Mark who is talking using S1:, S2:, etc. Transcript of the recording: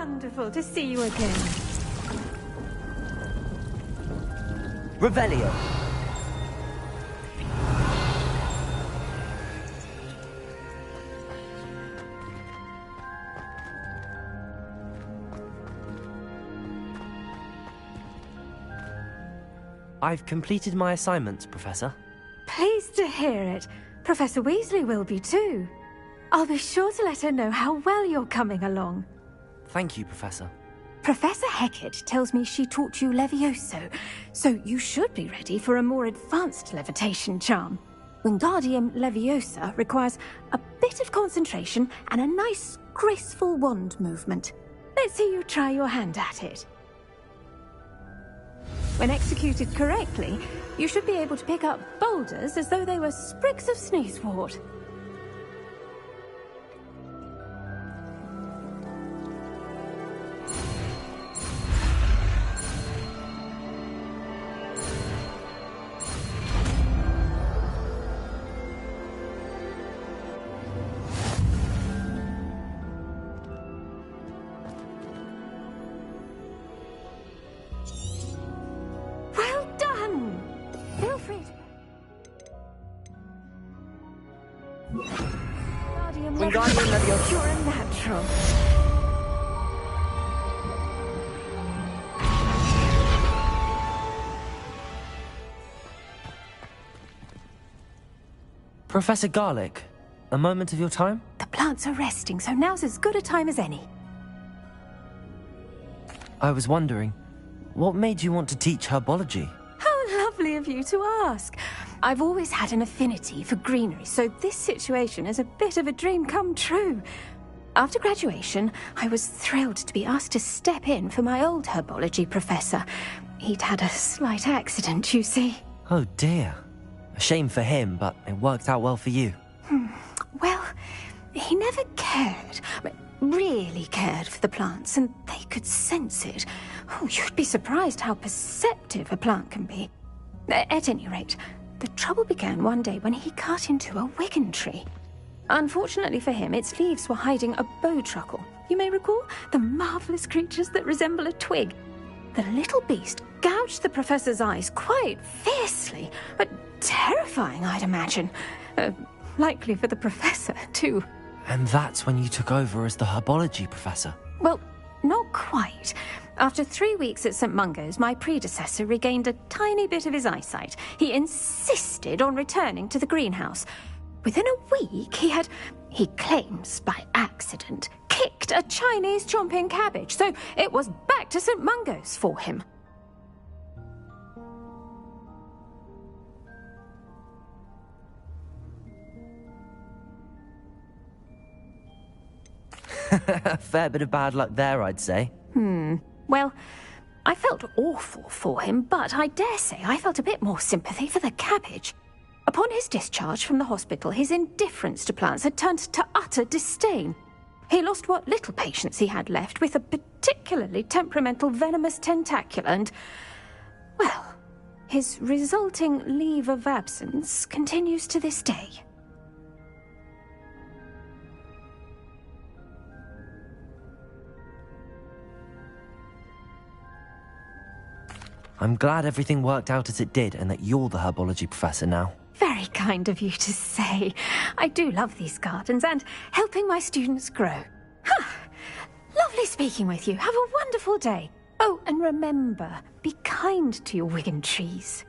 S1: wonderful to see you again.
S2: Revelio. I've completed my assignments, Professor.
S1: Pleased to hear it. Professor Weasley will be too. I'll be sure to let her know how well you're coming along.
S2: Thank you, Professor.
S1: Professor Hecat tells me she taught you leviosa, so you should be ready for a more advanced levitation charm. Wingardium Leviosa requires a bit of concentration and a nice, graceful wand movement. Let's see you try your hand at it. When executed correctly, you should be able to pick up boulders as though they were sprigs of sneezewort.
S2: Wingardium Leviosa.
S1: You're a natural.
S2: Professor Garlick, a moment of your time?
S1: The plants are resting, so now's as good a time as any.
S2: I was wondering, what made you want to teach herbology?
S1: How lovely of you to ask. I've always had an affinity for greenery, so this situation is a bit of a dream come true. After graduation, I was thrilled to be asked to step in for my old herbology professor. He'd had a slight accident, you see.
S2: Oh dear. A shame for him, but it worked out well for you.
S1: Well, he never cared, really cared for the plants, and they could sense it. Oh, you'd be surprised how perceptive a plant can be. At any rate, the trouble began one day when he cut into a wigan tree. Unfortunately for him, its leaves were hiding a bowtruckle. You may recall the marvellous creatures that resemble a twig. The little beast gouged the professor's eyes quite fiercely, but terrifying, I'd imagine. Likely for the professor, too.
S2: And that's when you took over as the herbology professor?
S1: Well, not quite. After 3 weeks at St. Mungo's, my predecessor regained a tiny bit of his eyesight. He insisted on returning to the greenhouse. Within a week, he claims by accident, kicked a Chinese chomping cabbage, so it was back to St. Mungo's for him.
S2: A fair bit of bad luck there, I'd say.
S1: Well, I felt awful for him, but I dare say I felt a bit more sympathy for the cabbage. Upon his discharge from the hospital, his indifference to plants had turned to utter disdain. He lost what little patience he had left with a particularly temperamental venomous tentacula and, well, his resulting leave of absence continues to this day.
S2: I'm glad everything worked out as it did and that you're the herbology professor now.
S1: Very kind of you to say. I do love these gardens and helping my students grow. Lovely speaking with you. Have a wonderful day. Oh, and remember, be kind to your wigan trees.